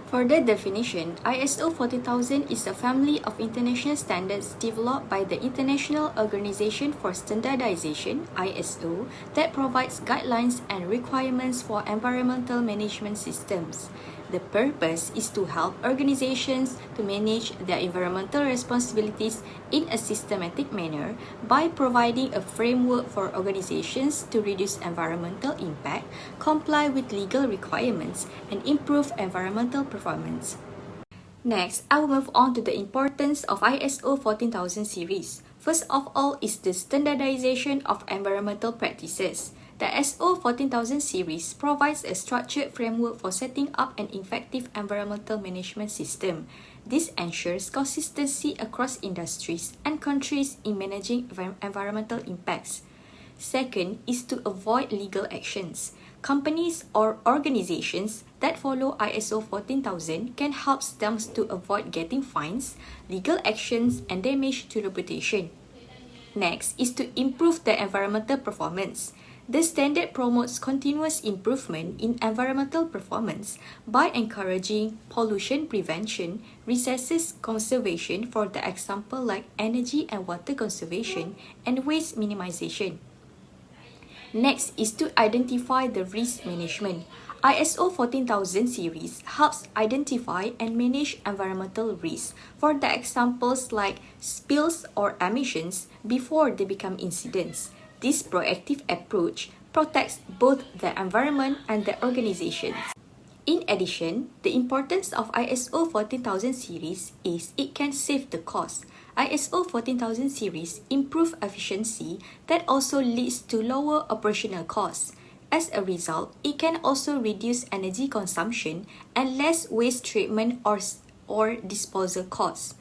For the definition, ISO 14000 is a family of international standards developed by the International Organization for Standardization (ISO) that provides guidelines and requirements for environmental management systems. The purpose is to help organizations to manage their environmental responsibilities in a systematic manner by providing a framework for organizations to reduce environmental impact, comply with legal requirements, and improve environmental performance. Next, I will move on to the importance of ISO 14000 series. First of all is the standardization of environmental practices. The ISO 14000 series provides a structured framework for setting up an effective environmental management system. This ensures consistency across industries and countries in managing environmental impacts. Second is to avoid legal actions. Companies or organizations that follow ISO 14000 can help them to avoid getting fines, legal actions, and damage to reputation. Next is to improve the environmental performance. The standard promotes continuous improvement in environmental performance by encouraging pollution prevention, resources conservation, for the example like energy and water conservation, and waste minimization. Next is to identify the risk management. ISO 14000 series helps identify and manage environmental risks, for the examples like spills or emissions before they become incidents. This proactive approach protects both the environment and the organizations. In addition, the importance of ISO 14000 series is it can save the cost. ISO 14000 series improve efficiency that also leads to lower operational costs. As a result, it can also reduce energy consumption and less waste treatment or disposal costs.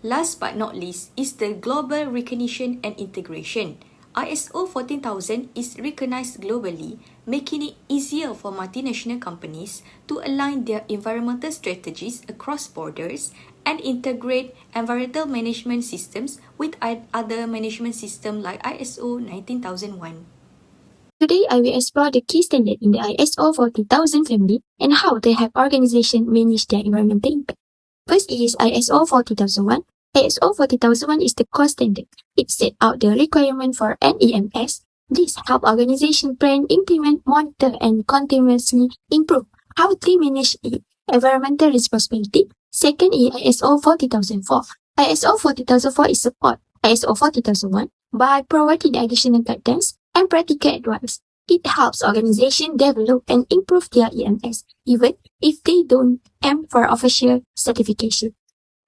Last but not least is the global recognition and integration. ISO 14000 is recognized globally, making it easier for multinational companies to align their environmental strategies across borders and integrate environmental management systems with other management systems like ISO 19001. Today, I will explore the key standards in the ISO 40000 family and how they help organizations manage their environmental impact. First is ISO 40001. ISO 40001 is the core standard. It sets out the requirement for NEMS. This helps organizations plan, implement, monitor, and continuously improve how they manage environmental responsibility. Second is ISO 40004. ISO 40004 is support ISO 40001 by providing additional guidance and practical advice. It helps organizations develop and improve their EMS, even if they don't aim for official certification.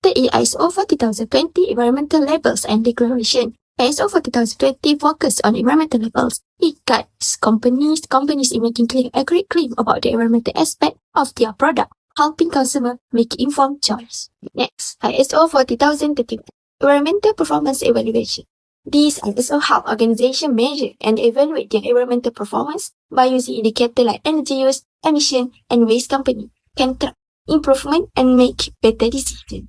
The ISO 40020 Environmental Labels and Declaration. ISO 40020 focus on environmental labels. It guides companies in making clear, accurate claim about the environmental aspect of their product, helping consumers make informed choice. Next, ISO 40031 Environmental Performance Evaluation. These ISO help organizations measure and evaluate their environmental performance by using indicators like energy use, emission, and waste. Company can track improvement and make better decisions.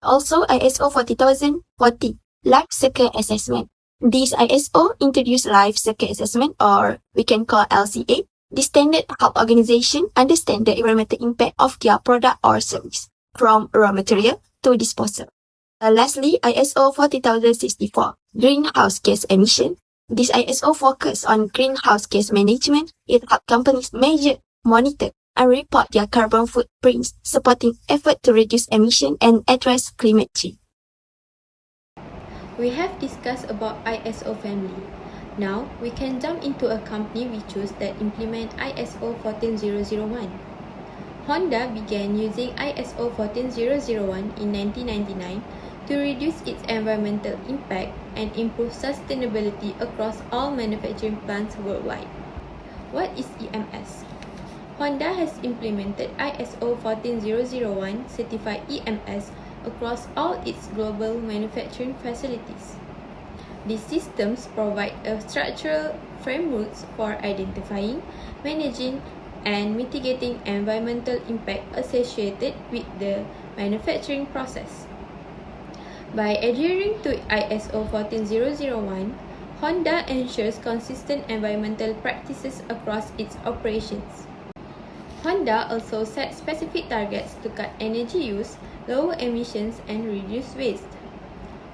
Also, ISO 40040 Life Cycle Assessment. This ISO introduced Life Cycle Assessment, or we can call LCA. This standard help organizations understand the environmental impact of their product or service, from raw material to disposal. Lastly, ISO 40064 Greenhouse Gas Emission. This ISO focuses on greenhouse gas management. It helps companies measure, monitor, and report their carbon footprints, supporting efforts to reduce emissions and address climate change. We have discussed about ISO family. Now, we can jump into a company we choose that implement ISO 14001. Honda began using ISO 14001 in 1999 to reduce its environmental impact and improve sustainability across all manufacturing plants worldwide. What is EMS? Honda has implemented ISO 14001 certified EMS across all its global manufacturing facilities. These systems provide a structural framework for identifying, managing, and mitigating environmental impact associated with the manufacturing process. By adhering to ISO 14001, Honda ensures consistent environmental practices across its operations. Honda also set specific targets to cut energy use, lower emissions, and reduce waste.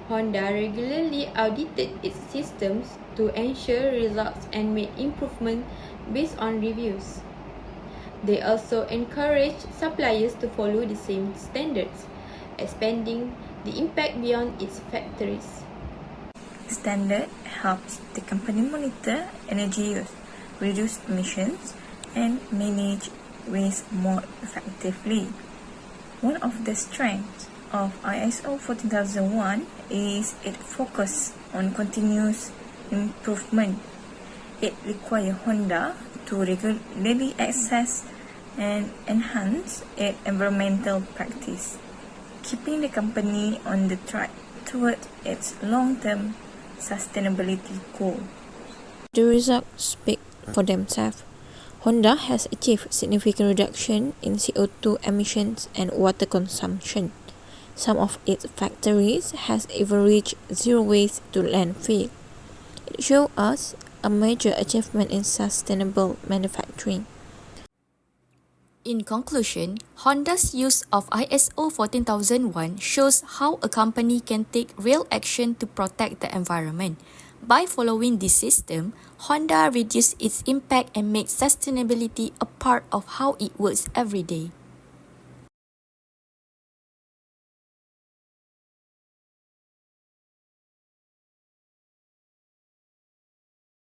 Honda regularly audited its systems to ensure results and made improvements based on reviews. They also encouraged suppliers to follow the same standards, expanding the impact beyond its factories. Standard helps the company monitor energy use, reduce emissions, and manage waste more effectively. One of the strengths of ISO 14001 is its focus on continuous improvement. It requires Honda to regularly assess and enhance its environmental practice, keeping the company on the track toward its long-term sustainability goal. The results speak for themselves. Honda has achieved significant reduction in CO2 emissions and water consumption. Some of its factories has even reached zero waste to landfill. It shows us a major achievement in sustainable manufacturing. In conclusion, Honda's use of ISO 14001 shows how a company can take real action to protect the environment. By following this system, Honda reduces its impact and makes sustainability a part of how it works every day.